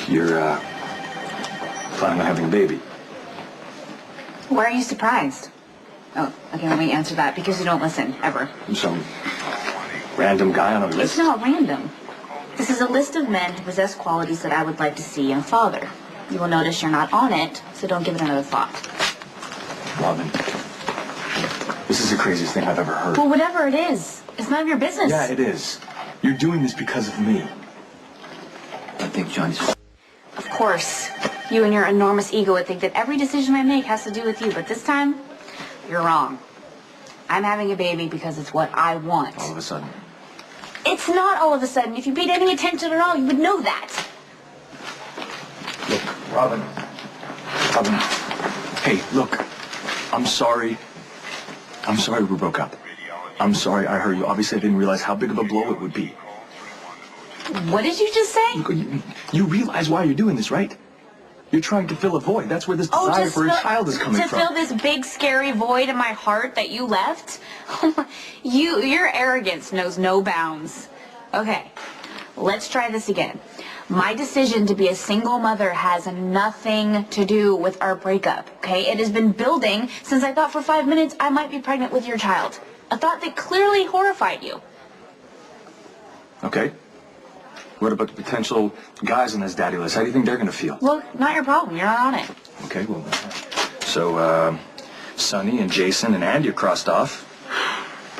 You're, planning on having a baby. Why are you surprised? Oh, okay, let me answer that because you don't listen, ever. Some random guy on a list? It's not random. This is a list of men who possess qualities that I would like to see in a father. You will notice you're not on it, so don't give it another thought. Robin, this is the craziest thing I've ever heard. Well, whatever it is, it's none of your business. Yeah, it is. You're doing this because of me. I think Johnny's... Of course. You and your enormous ego would think that every decision I make has to do with you, but this time, you're wrong. I'm having a baby because it's what I want. All of a sudden. It's not all of a sudden. If you paid any attention at all, you would know that. Look, Robin. Robin. Hey, look. I'm sorry. I'm sorry we broke up. I'm sorry I hurt you. Obviously, I didn't realize how big of a blow it would be. What did you just say? You realize why you're doing this, right? You're trying to fill a void. That's where this desire for a child is coming from. To fill this big, scary void in my heart that you left? Your arrogance knows no bounds. Okay, let's try this again. My decision to be a single mother has nothing to do with our breakup, okay? It has been building since I thought for 5 minutes I might be pregnant with your child. A thought that clearly horrified you. Okay. What about the potential guys on this daddy list? How do you think they're going to feel? Well, not your problem. You're not on it. Okay, well, so, Sonny and Jason and Andy are crossed off.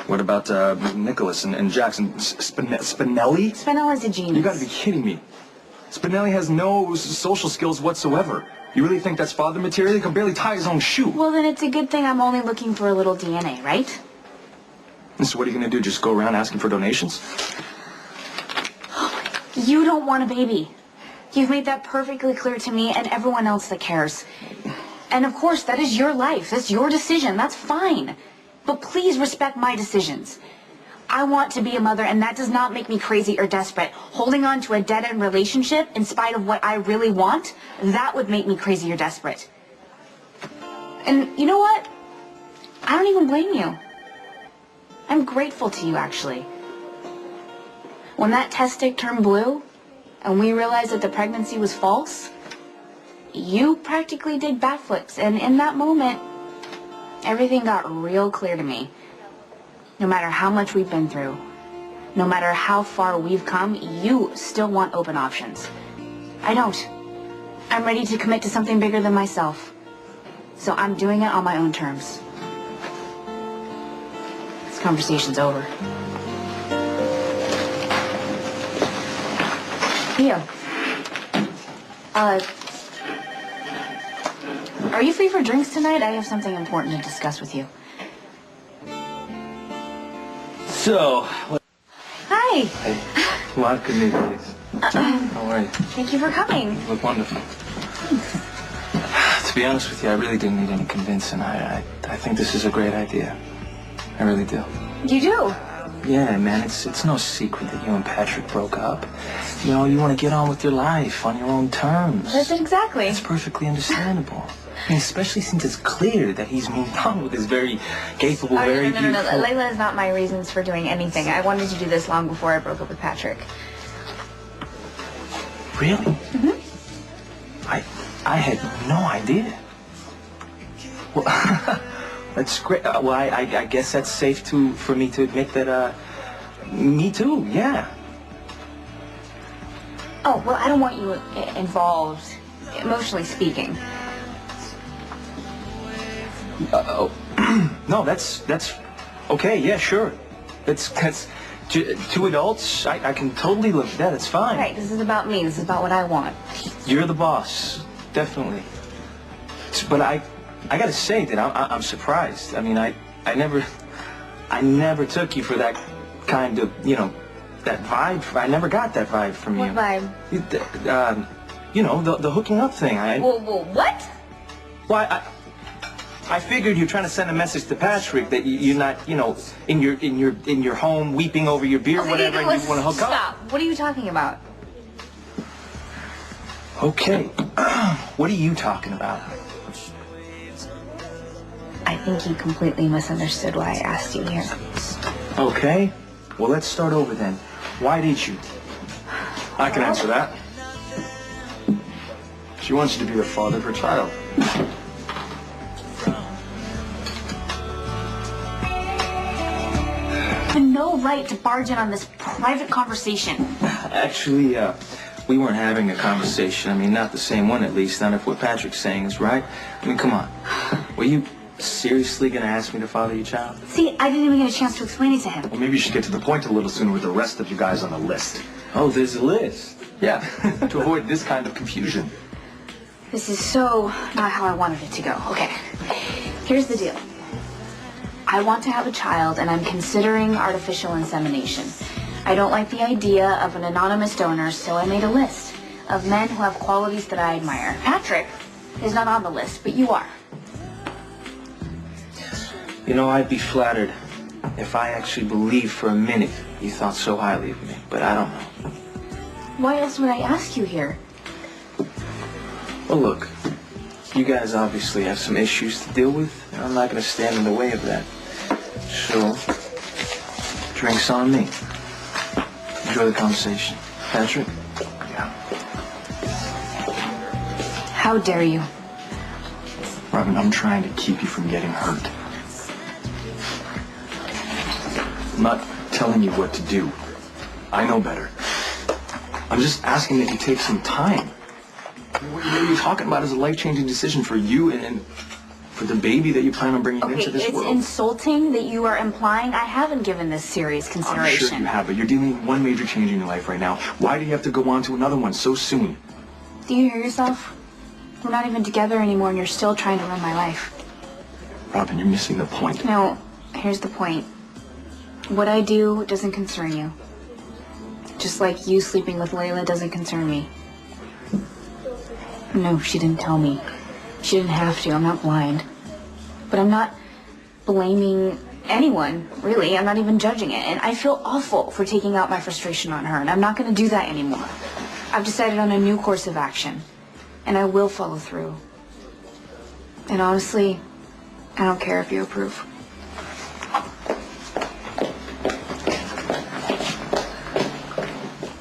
What about, Nicholas and Jackson? Spinelli? Spinella's a genius. You got to be kidding me. Spinelli has no social skills whatsoever. You really think that's father material? He can barely tie his own shoe. Well, then it's a good thing I'm only looking for a little DNA, right? So what are you going to do? Just go around asking for donations? You don't want a baby. You've made that perfectly clear to me and everyone else that cares. And of course, that is your life. That's your decision. That's fine. But please respect my decisions. I want to be a mother, and that does not make me crazy or desperate. Holding on to a dead-end relationship in spite of what I really want, that would make me crazy or desperate. And you know what? I don't even blame you. I'm grateful to you, actually. When that test stick turned blue, and we realized that the pregnancy was false, you practically did backflips, and in that moment, everything got real clear to me. No matter how much we've been through, no matter how far we've come, you still want open options. I don't. I'm ready to commit to something bigger than myself. So I'm doing it on my own terms. This conversation's over. Theo. Are you free for drinks tonight? I have something important to discuss with you. So, Hi. hey, what could be this? How are you? Thank you for coming. You look wonderful. To be honest with you, I really didn't need any convincing. I think this is a great idea. I really do. You do? Yeah, man, it's no secret that you and Patrick broke up. You know, you want to get on with your life on your own terms. That's exactly. It's perfectly understandable. I mean, especially since it's clear that he's moved on with his very capable, very no. beautiful... Layla is not my reasons for doing anything. I wanted to do this long before I broke up with Patrick. Really? Mm-hmm. I had no idea. Well, that's great. Well, I guess that's safe for me to admit that, me too, yeah. Oh, well, I don't want you involved, emotionally speaking. Oh, no, that's okay, yeah, sure. That's two adults, I can totally live with that, it's fine. Right, this is about me, this is about what I want. You're the boss, definitely. But I gotta say that I'm surprised. I mean, I never took you for that kind of, you know, that vibe. I never got that vibe from you. What vibe? You know, the hooking up thing. Well, what? Well, I figured you're trying to send a message to Patrick that you're not, you know, in your home weeping over your beer, Okay, whatever, and you want to hook up. Stop. What are you talking about? Okay. What are you talking about? I think you completely misunderstood why I asked you here. Okay. Well, let's start over then. Why did you? I can answer that. She wants you to be the father of her child. I have no right to barge in on this private conversation. Actually, we weren't having a conversation. I mean, not the same one, at least. Not if what Patrick's saying is right. I mean, come on. Were you seriously going to ask me to father your child? See, I didn't even get a chance to explain it to him. Well, maybe you should get to the point a little sooner with the rest of you guys on the list. Oh, there's a list. Yeah, to avoid this kind of confusion. This is so not how I wanted it to go. Okay, here's the deal. I want to have a child, and I'm considering artificial insemination. I don't like the idea of an anonymous donor, so I made a list of men who have qualities that I admire. Patrick is not on the list, but you are. You know, I'd be flattered if I actually believed for a minute you thought so highly of me, but I don't know. Why else would I ask you here? Well, look, you guys obviously have some issues to deal with, and I'm not going to stand in the way of that. So, drinks on me. Enjoy the conversation. Patrick? Yeah. How dare you? Robin, I'm trying to keep you from getting hurt. I'm not telling you what to do. I know better. I'm just asking that you take some time. What you're talking about is a life-changing decision for you and for the baby that you plan on bringing into this world. It's insulting that you are implying I haven't given this serious consideration. I'm sure you have, but you're dealing with one major change in your life right now. Why do you have to go on to another one so soon? Do you hear yourself? We're not even together anymore and you're still trying to run my life. Robin, you're missing the point. No, here's the point. What I do doesn't concern you. Just like you sleeping with Layla doesn't concern me. No, she didn't tell me. She didn't have to. I'm not blind. But I'm not blaming anyone, really. I'm not even judging it. And I feel awful for taking out my frustration on her. And I'm not going to do that anymore. I've decided on a new course of action. And I will follow through. And honestly, I don't care if you approve.